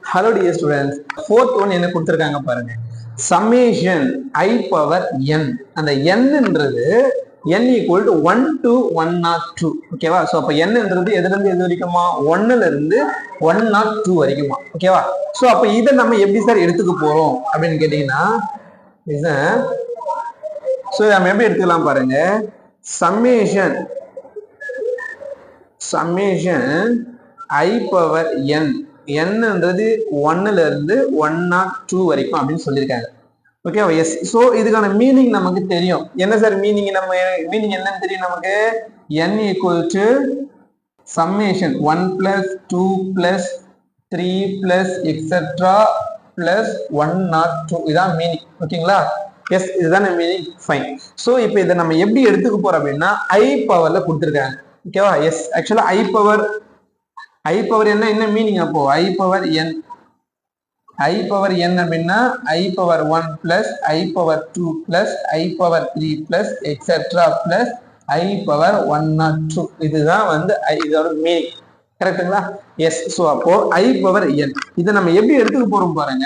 Hello dear students. Fourth one என்ன கொடுத்திருக்காங்க பாருங்க. Summation I power n. அந்த n என்றது n equal to 1 to 102. ஓகேவா? சோ அப்ப n என்றது எதுல இருந்து எது வரைக்குமா? 1ல இருந்து 102 வரைக்குமா? ஓகேவா? சோ அப்ப இத நம்ம எப்படி சார் எடுத்துக்க போறோம் அப்படினு கேட்டீங்கன்னா சோ நம்ம எப்படி எடுத்துக்கலாம் பாருங்க. Summation I power n என்னன்றது 1ல இருந்து 102 வரைக்கும் அப்படின்னு சொல்லியிருக்காங்க. ஓகேவா? எஸ். ஸோ இதுக்கான மீனிங் நமக்கு தெரியும். என்ன சார் மீனிங்? மீனிங் என்னன்னு தெரியும் நமக்கு. n equal to summation 1 plus 2 plus 3 plus etc plus 102 இதான் மீனிங். ஓகேங்களா? எஸ், இதுதான் மீனிங். ஃபைன். ஸோ இப்போ இதை நம்ம எப்படி எடுத்துக்க போறோம் அப்படின்னா ஐ பவர்ல கொடுத்துருக்காங்க. ஓகேவா? எஸ். ஆக்சுவலா ஐ பவர் என்ன மீனிங்? அப்போ ஐ பவர் n அப்படின்னா ஐ பவர் 1 பிளஸ் ஐ பவர் 2 பிளஸ் ஐ பவர் 3 பிளஸ் எக்ஸெட்ரா பிளஸ் ஐ பவர் 102. இதுதான் இதோட மீனிங். கரெக்டுங்களா? எஸ். ஸோ அப்போ ஐ பவர் n இதை நம்ம எப்படி எடுத்துக்க போறோம் பாருங்க.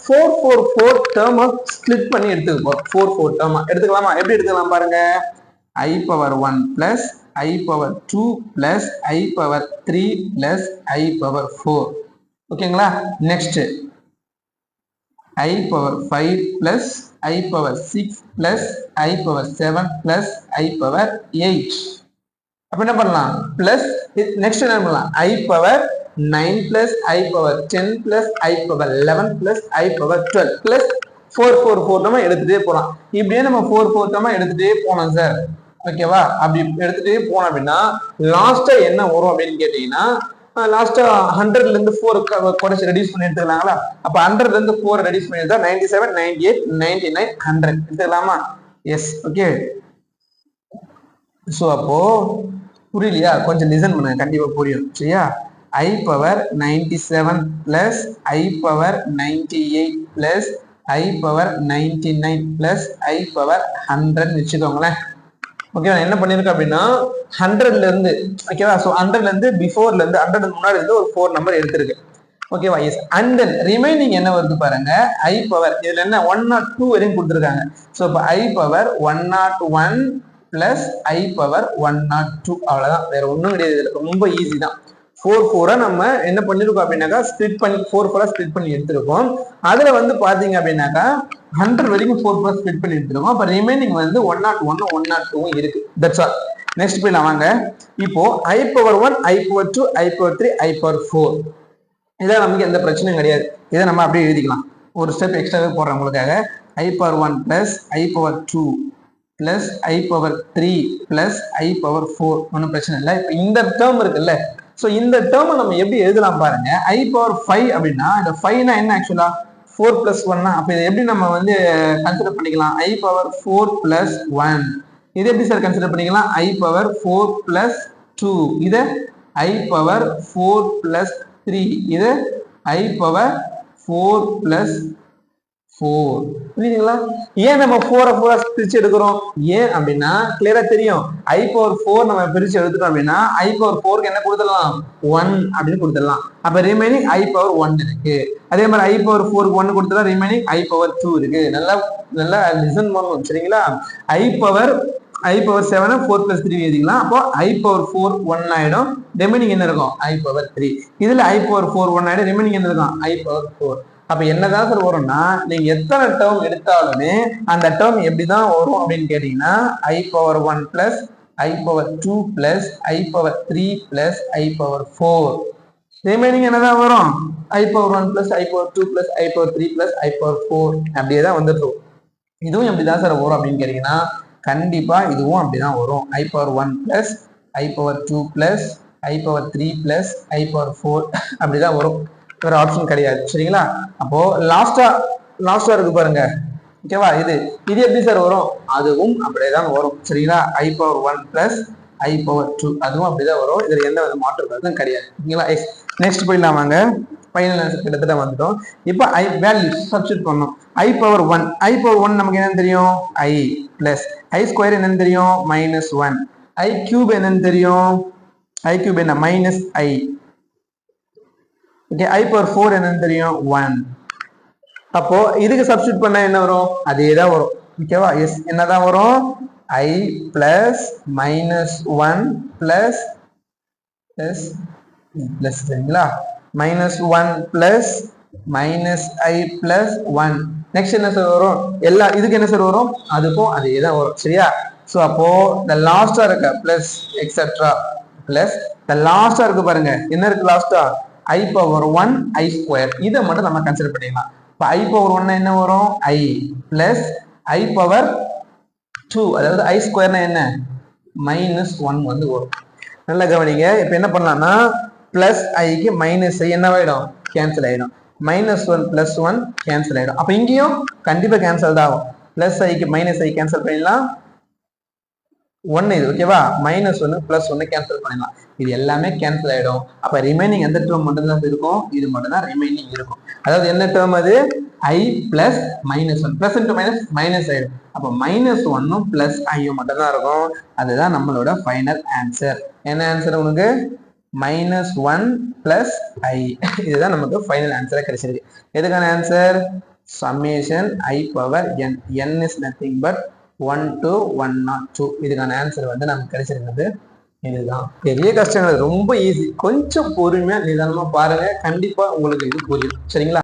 4 டேர்மா ஸ்பிளிட் பண்ணி எடுத்துக்க போறோம். 4 டேர்மா எடுத்துக்கலாமா? எப்படி எடுத்துக்கலாம் பாருங்க. ஐ power 1 plus I power 2 plus I power 3 plus I power 4. ஓகேங்களா? Next I power 5 plus I power 6 plus I power 7 plus I power 8. அப்ப என்ன பண்ணலாம்? பிளஸ் நெக்ஸ்ட் என்ன பண்ணலாம்? I power 9 plus I power 10 plus I power 11 plus I power 12 plus 4 நம்ம எடுத்துட்டே போலாம். இப்படியே நம்ம 4 நம்ம எடுத்துட்டே போனோம் சார். ஓகேவா? அப்படி எடுத்துட்டே போனோம் அப்படின்னா லாஸ்டா என்ன வரும் அப்படின்னு கேட்டீங்கன்னா லாஸ்டா 100ல இருந்து 4 குறைச்சு ரெடியூஸ் பண்ணி எடுத்துக்கலாங்களா? அப்ப 100ல இருந்து 4 ரெடியூஸ் பண்ணி எடுத்தா 97, 98, 99, 100 எடுத்துக்கலாமா? எஸ். ஓகே. சோ அப்போ புரியலையா? கொஞ்சம் லிசன் பண்ணுங்க, கண்டிப்பா புரியும். சரியா? ஐ பவர் 97 பிளஸ் ஐ பவர் 98 பிளஸ் ஐ பவர் 99 பிளஸ் ஐ பவர் 100 வச்சுக்கோங்களேன். ஓகேவா? என்ன பண்ணிருக்கோம் அப்படின்னா 100ல இருந்து, ஓகேவா? சோ 100ல இருந்து பிஃபோர்ல இருந்து 100 முன்னாடி இருந்து ஒரு 4 நம்பர் எடுத்திருக்கு. ஓகேவா? எஸ். அண்ட் தென் ரிமைனிங் என்ன வருது பாருங்க. ஐ பவர் இதுல என்ன 102 வரையும் கொடுத்துருக்காங்க. சோ இப்போ ஐ பவர் 101 பிளஸ் ஐ பவர் 102 அவ்வளவுதான். வேற ஒண்ணும் கிடையாது. ரொம்ப ஈஸி தான். 4 நம்ம என்ன பண்ணிருக்கோம் அப்படின்னாக்கா ஸ்பிளிட் பண்ணி 4 ஸ்பிளிட் பண்ணி எடுத்திருக்கோம். அதுல பாத்தீங்க அப்படின்னாக்கா 100 வரைக்கும் 4 ஸ்பிளிட் பண்ணி எடுத்திருக்கோம். அப்ப ரிமைனிங் 101 102 இருக்கு. That's all. நெக்ஸ்ட் போய் வாங்க. இப்போ ஐ பவர் 1 ஐ பவர் 2 ஐ பவர் 3 ஐ பவர் 4 இதான் நமக்கு எந்த பிரச்சனையும் கிடையாது. இதை நம்ம அப்படியே எழுதிக்கலாம். ஒரு ஸ்டெப் எக்ஸ்ட்ராவே போடுறேன் உங்களுக்காக. ஐ பவர் 1 பிளஸ் ஐ பவர் 2 பிளஸ் ஐ பவர் 3 பிளஸ் ஐ பவர் 4 ஒன்றும் பிரச்சனை இல்லை. இப்போ இந்த டேர்ம் இருக்குல்ல, சோ இந்த டேர்மை நம்ம எப்படி எழுதலாம் பாருங்க. ஐ பவர் 5 அப்படின்னா இந்த 5னா என்ன? ஆக்சுவலா 4 plus 1. அப்ப இதை எப்படி நம்ம கன்சிடர் பண்ணிக்கலாம்? ஐ பவர் 4 plus 1 இது எப்படி சார் கன்சிடர் பண்ணிக்கலாம்? ஐ பவர் 4 plus 2 இது ஐ பவர் 4 plus 3 இது ஐ பவர் 4 plus 4. புரியுதுங்களா? ஏன் நம்ம 4 பிரிச்சு எடுக்கிறோம்? ஏன் அப்படின்னா கிளியரா தெரியும். ஐ பவர் 4 நம்ம பிரிச்சு எடுத்துட்டோம் அப்படின்னா ஐ பவர் 4க்கு என்ன கொடுத்துடலாம்? 1 அப்படின்னு கொடுத்துடலாம். அப்ப ரிமைனிங் ஐ பவர் 1 இருக்கு. அதே மாதிரி ஐ பவர் 4க்கு 1 கொடுத்துட்டா ரிமைனிங் ஐ பவர் 2 இருக்கு. நல்லா லிசன் பண்ணணும். சரிங்களா? ஐ பவர் 7 4 plus 3 எழுதிக்கலாம். அப்போ ஐ பவர் 4 1 ஆயிடும். ரிமைனிங் என்ன இருக்கும்? ஐ பவர் 3. இதுல ஐ பவர் 4 1 ஆயிடும். ரிமைனிங் என்ன இருக்கும்? ஐ பவர் 4. அப்ப என்னதான் சார் வரும்னா நீங்க எத்தனை டேர்ம் எடுத்தாலுமே அந்த டேர்ம் எப்படிதான் வரும் அப்படின்னு கேட்டீங்கன்னா ஐ பவர் 1 பிளஸ் ஐ பவர் 2 பிளஸ் ஐ பவர் 3 பிளஸ் ஐ பவர் 4 ரிமைனிங் என்னதான் வரும்? ஐ பவர் 1 பிளஸ் ஐ பவர் 2 பிளஸ் ஐ பவர் 3 பிளஸ் ஐ பவர் 4 அப்படியே தான் வந்துடும். இதுவும் எப்படிதான் சார் வரும் அப்படின்னு கேட்டீங்கன்னா கண்டிப்பா இதுவும் அப்படிதான் வரும். ஐ பவர் 1 பிளஸ் ஐ பவர் 2 பிளஸ் ஐ பவர் 3 பிளஸ் ஐ பவர் 4 அப்படிதான் வரும். வேற ஆப்ஷன் கிடையாது. சரிங்களா? அப்போ லாஸ்டா இருக்கு பாருங்க. ஓகேவா? இது எப்படி சார் வரும்? அதுவும் அப்படியேதான் வரும். சரிங்களா? ஐ பவர் 1 பிளஸ் ஐ பவர் 2 அதுவும் அப்படிதான் வரும். இதுல எந்த வித மாற்று கருத்தும் கிடையாது. ஓகேங்களா? நெக்ஸ்ட் போயிடலாம் வாங்க. ஃபைனல் ஆன்சர் கிட்டத்தட்ட வந்துட்டோம். இப்போ ஐ வேல்யூ சப்ஸ்டிட் பண்ணோம். ஐ பவர் 1 நமக்கு என்னன்னு தெரியும்? ஐ பிளஸ் ஐ ஸ்கொயர் என்னன்னு தெரியும்? -1. ஐ கியூப் என்னன்னு தெரியும்? ஐ கியூப் என்ன? -i ஓகே I பவர் 4 என்னன்னு தெரியும் 1. அப்போ இதுக்கு சப்ஸ்டிட் பண்ணா என்ன வரும் அதே தான் வரும் ஓகேவா எஸ் என்னதான் வரும் I plus minus 1 plus plus plus சரிங்களா -1 பிளஸ் -i பிளஸ் 1 நெக்ஸ்ட் என்ன சார் வரும் எல்லா இதுக்கு என்ன சார் வரும் அதுக்கும் அதே தான் வரும் சரியா சோ அப்போ the லாஸ்டா இருக்க பிளஸ் எக்ஸெட்ரா பிளஸ் the லாஸ்டா இருக்கு பாருங்க என்ன இருக்கு லாஸ்டா I பவர் 1 I ஸ்கொயர் இதை மட்டும் நம்ம கன்சிடர் பண்ணிக்கலாம் இப்போ I பவர் 1 என்ன வரும் I பிளஸ் I பவர் 2 அதாவது I ஸ்கொயர்னா என்ன -1 வந்து வரும் நல்லா கவனிங்க இப்போ என்ன பண்ணலாம்னா பிளஸ் ஐக்கு மைனஸ் ஐ என்னவாயிடும் கேன்சல் ஆயிடும் -1 பிளஸ் 1 கேன்சல் ஆயிடும் அப்ப இங்கேயும் கண்டிப்பா கேன்சல் தான் ஆகும் பிளஸ் ஐக்கு மைனஸ் ஐ கேன்சல் பண்ணிடலாம் 1 இது ஓகேவா -1 பிளஸ் 1 கேன்சல் பண்ணிடலாம் இது எல்லாமே கேன்சல் ஆயிடும் அப்ப ரிமைனிங் எந்த டேர்ம் மட்டும் தான் இருக்கும் இது மட்டும் தான் ரிமைனிங் இருக்கும் அதாவது என்ன டேர்ம் அது I plus -1 plus into minus minus ஆயிடும் அப்ப -1 பிளஸ் ஐயும் மட்டும் தான் இருக்கும் அதுதான் நம்மளோட ஃபைனல் ஆன்சர் என்ன ஆன்சர் உங்களுக்கு -1 பிளஸ் I இதுதான் நமக்கு ஃபைனல் ஆன்சரா கிடைச்சிருக்கு எதுக்கான answer summation I power n n is nothing but 1 to 102 இதுக்கான ஆன்சர் வந்து நமக்கு கிடைச்சிருக்கிறது இதுதான் பெரிய கஷ்டங்கள் ரொம்ப ஈஸி கொஞ்சம் பொறுமையா நிதானமா பாருங்க கண்டிப்பா உங்களுக்கு இது புரியும் சரிங்களா